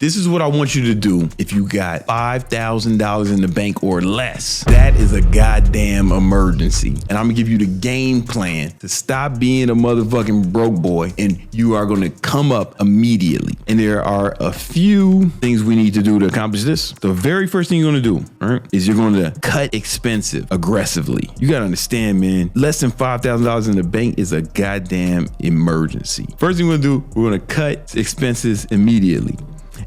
This is what I want you to do if you got $5,000 in the bank or less. That is a goddamn emergency. And I'm gonna give you the game plan to stop being a motherfucking broke boy, and you are gonna come up immediately. And there are a few things we need to do to accomplish this. The very first thing you're gonna do, right, is you're gonna cut expensive aggressively. You gotta understand, man, less than $5,000 in the bank is a goddamn emergency. First thing we're gonna do, we're gonna cut expenses immediately.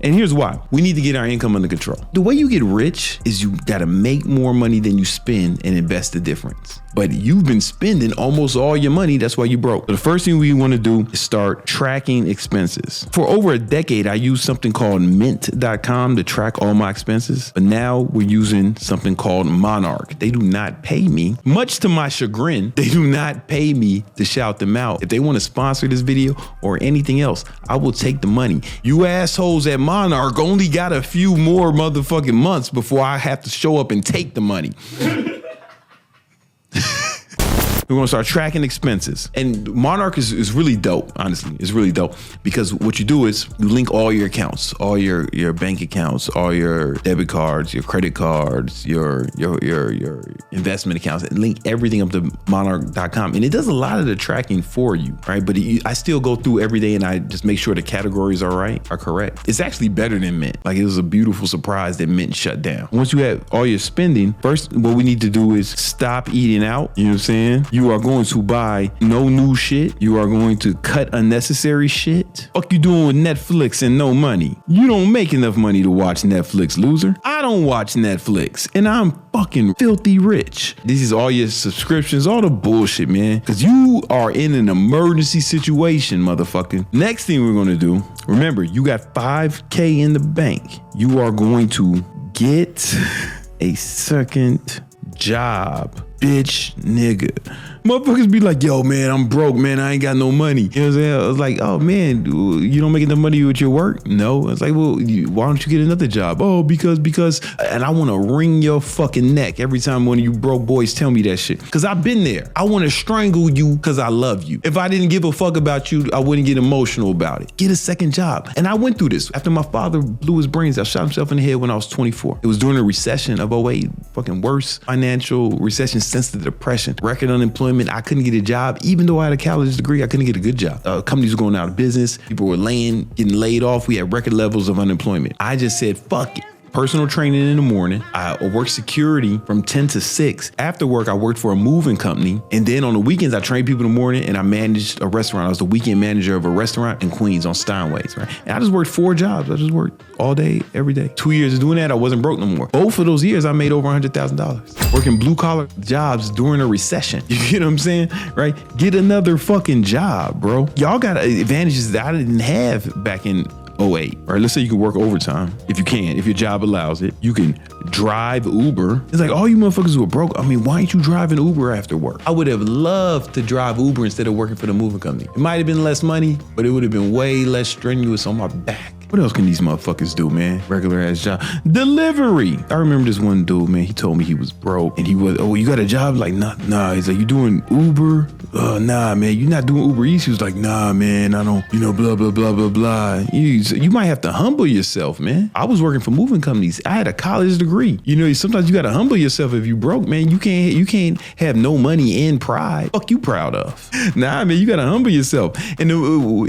And here's why. We need to get our income under control. The way you get rich is you gotta make more money than you spend and invest the difference. But you've been spending almost all your money, that's why you broke. So the first thing we wanna do is start tracking expenses. For over a decade, I used something called mint.com to track all my expenses, but now we're using something called Monarch. They do not pay me, much to my chagrin, they do not pay me to shout them out. If they wanna sponsor this video or anything else, I will take the money. You assholes at Monarch only got a few more motherfucking months before I have to show up and take the money. We're gonna start tracking expenses. And Monarch is really dope, honestly. It's really dope because what you do is you link all your accounts, all your bank accounts, all your debit cards, your credit cards, your investment accounts, and link everything up to monarch.com. And it does a lot of the tracking for you, right? But I still go through every day and I just make sure the categories are correct. It's actually better than Mint. Like, it was a beautiful surprise that Mint shut down. Once you have all your spending, first what we need to do is stop eating out. You know what I'm saying? You are going to buy no new shit. You are going to cut unnecessary shit. Fuck you doing with Netflix and no money? You don't make enough money to watch Netflix, loser. I don't watch Netflix and I'm fucking filthy rich. This is all your subscriptions, all the bullshit, man. Because you are in an emergency situation, motherfucker. Next thing we're gonna do, remember, you got $5K in the bank. You are going to get a second job. Bitch, nigga. Motherfuckers be like, yo, man, I'm broke, man. I ain't got no money. You know what I'm saying? I was like, oh, man, you don't make enough money with your work? No. It's like, well, why don't you get another job? Oh, because, and I want to wring your fucking neck every time one of you broke boys tell me that shit. Because I've been there. I want to strangle you because I love you. If I didn't give a fuck about you, I wouldn't get emotional about it. Get a second job. And I went through this. After my father blew his brains out, shot himself in the head when I was 24. It was during the recession of 08, fucking worst financial recession since the Depression. Record unemployment. I couldn't get a job. Even though I had a college degree, I couldn't get a good job. Companies were going out of business. People were getting laid off. We had record levels of unemployment. I just said, fuck it. Personal training in the morning. I worked security from 10 to 6. After work, I worked for a moving company. And then on the weekends, I trained people in the morning and I managed a restaurant. I was the weekend manager of a restaurant in Queens on Steinways, right? And I just worked 4 jobs. I just worked all day, every day. 2 years of doing that, I wasn't broke no more. Both of those years, I made over $100,000. Working blue collar jobs during a recession. You know what I'm saying, right? Get another fucking job, bro. Y'all got advantages that I didn't have back in 08. All right, let's say you can work overtime if you can, if your job allows it. You can drive Uber. It's like all you motherfuckers who are broke. I mean, why ain't you driving Uber after work? I would have loved to drive Uber instead of working for the moving company. It might have been less money, but it would have been way less strenuous on my back. What else can these motherfuckers do, man? Regular ass job. Delivery. I remember this one dude, man, he told me he was broke and he was, oh, you got a job? Like, nah. He's like, you doing Uber? Nah, man, you're not doing Uber Eats. He was like, nah, man, I don't, blah, blah, blah, blah, blah. You might have to humble yourself, man. I was working for moving companies. I had a college degree. Sometimes you got to humble yourself if you broke, man. You can't have no money and pride. Fuck you proud of? Nah, man, you got to humble yourself. And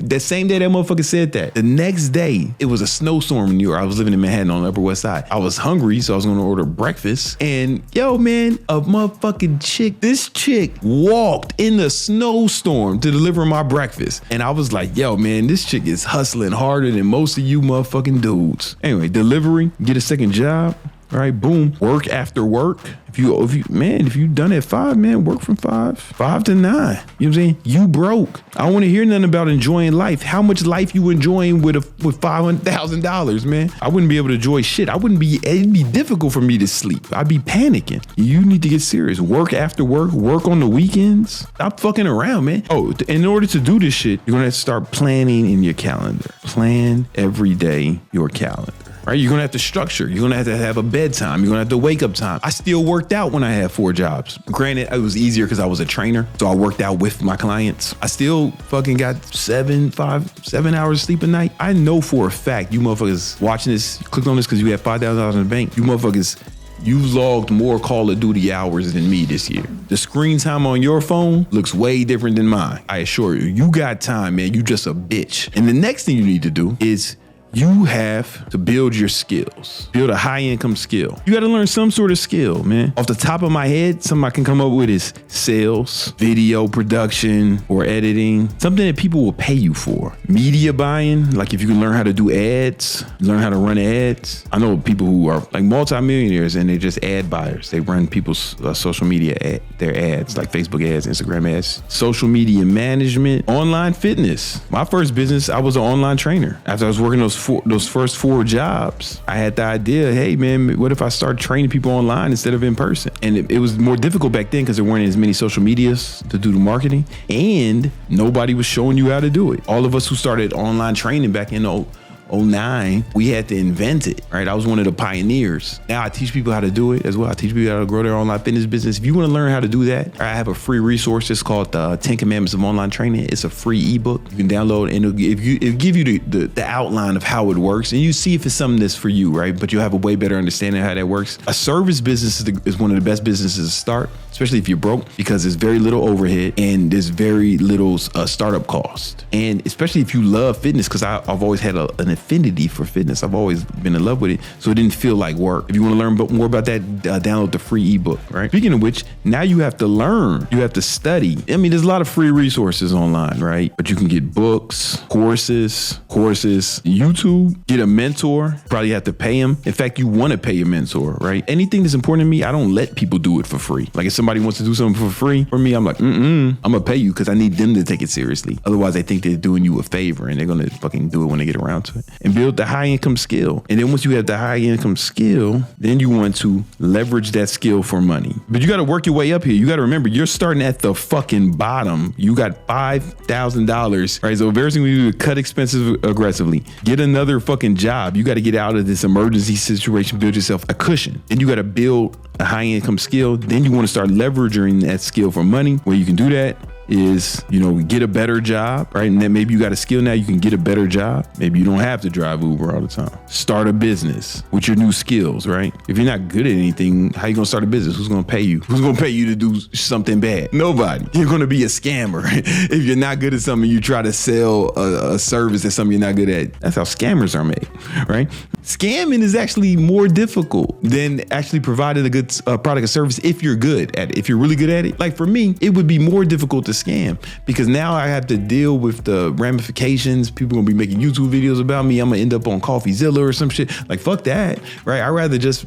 that same day that motherfucker said that, the next day, it was a snowstorm in New York. I was living in Manhattan on the Upper West Side. I was hungry, so I was going to order breakfast. And yo, man, a motherfucking chick, this chick walked in the snowstorm to deliver my breakfast. And I was like, yo, man, this chick is hustling harder than most of you motherfucking dudes. Anyway, delivery, get a second job. All right, boom, work after work. If you done at 5, man, work from 5 to 9. You know what I'm saying? You broke. I don't want to hear nothing about enjoying life. How much life you enjoying with $500,000, man? I wouldn't be able to enjoy shit. It'd be difficult for me to sleep. I'd be panicking. You need to get serious. Work after work on the weekends. Stop fucking around, man. Oh, in order to do this shit, you're gonna have to start planning in your calendar. Plan every day your calendar. right? You're gonna have to structure. You're gonna have a bedtime. You're gonna have to wake up time. I still worked out when I had 4 jobs. Granted, it was easier because I was a trainer, so I worked out with my clients. I still fucking got 7 hours of sleep a night. I know for a fact you motherfuckers watching this, clicked on this because you have $5,000 in the bank. You motherfuckers, you logged more Call of Duty hours than me this year. The screen time on your phone looks way different than mine. I assure you, you got time, man. You just a bitch. And the next thing you need to do is you have to build your skills, build a high income skill. You got to learn some sort of skill, man. Off the top of my head, something I can come up with is sales, video production, or editing, something that people will pay you for. Media buying, like if you can learn how to do ads, learn how to run ads. I know people who are like multimillionaires and they're just ad buyers. They run people's social media, their ads, like Facebook ads, Instagram ads. Social media management, online fitness. My first business, I was an online trainer. After I was working those first 4 jobs, I had the idea, hey man, what if I start training people online instead of in person? And it was more difficult back then because there weren't as many social medias to do the marketing and nobody was showing you how to do it. All of us who started online training back in 2009, we had to invent it, right? I was one of the pioneers. Now I teach people how to do it as well. I teach people how to grow their online fitness business. If you want to learn how to do that, I have a free resource. It's called the 10 Commandments of Online Training. It's a free ebook you can download, and it'll give you the outline of how it works, and you see if it's something that's for you, right? But you'll have a way better understanding of how that works. A service business is one of the best businesses to start, especially if you're broke, because there's very little overhead and there's very little startup cost. And especially if you love fitness, because I've always had an affinity for fitness. I've always been in love with it, so it didn't feel like work. If you want to learn more about that, download the free ebook, right? Speaking of which, now you have to learn. You have to study. I mean, there's a lot of free resources online, right? But you can get books, courses, YouTube, get a mentor. Probably have to pay him. In fact, you want to pay your mentor, right? Anything that's important to me, I don't let people do it for free. Like if somebody wants to do something for free, for me, I'm like, I'm gonna pay you because I need them to take it seriously. Otherwise, they think they're doing you a favor and they're gonna fucking do it when they get around to it. And build the high income skill. And then once you have the high income skill, then you want to leverage that skill for money. But you got to work your way up here. You got to remember, you're starting at the fucking bottom. You got $5,000, right? So very soon we do cut expenses aggressively. Get another fucking job. You got to get out of this emergency situation, build yourself a cushion. Then you got to build a high income skill. Then you want to start leveraging that skill for money. Where you can do that is, get a better job, right? And then maybe you got a skill now, you can get a better job. Maybe you don't have to drive Uber all the time. Start a business with your new skills, right? If you're not good at anything, how you gonna start a business? Who's gonna pay you? Who's gonna pay you to do something bad? Nobody. You're gonna be a scammer. If you're not good at something, you try to sell a service that's something you're not good at. That's how scammers are made, right? Scamming is actually more difficult than actually providing a good product or service if you're good at it. If you're really good at it, like for me, it would be more difficult to scam because now I have to deal with the ramifications. People gonna be making YouTube videos about me. I'm gonna end up on CoffeeZilla or some shit. Like fuck that, right? I'd rather just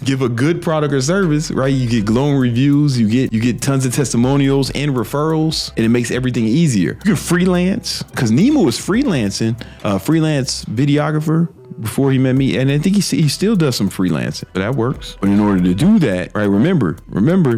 give a good product or service, right? You get glowing reviews, you get tons of testimonials and referrals, and it makes everything easier. You can freelance, because Nemo was freelancing, freelance videographer before he met me, and I think he still does some freelancing, but that works. But in order to do that, right, remember,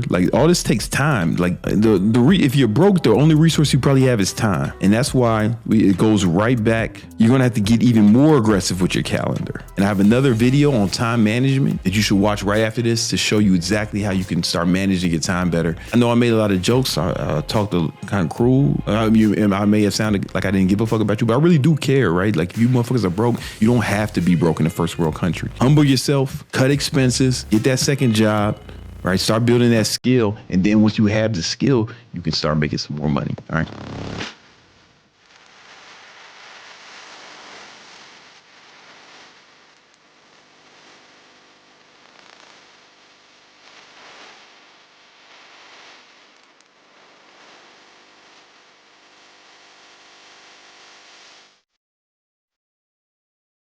like all this takes time. Like if you're broke, the only resource you probably have is time, and that's why it goes right back. You're gonna have to get even more aggressive with your calendar. And I have another video on time management that you should watch right after this to show you exactly how you can start managing your time better. I know I made a lot of jokes. I talked kind of cruel. I may have sounded like I didn't give a fuck about you, but I really do care, right? Like if you motherfuckers are broke, you don't have to be broke in a first world country. Humble yourself, cut expenses, get that second job, right? Start building that skill. And then once you have the skill, you can start making some more money. All right.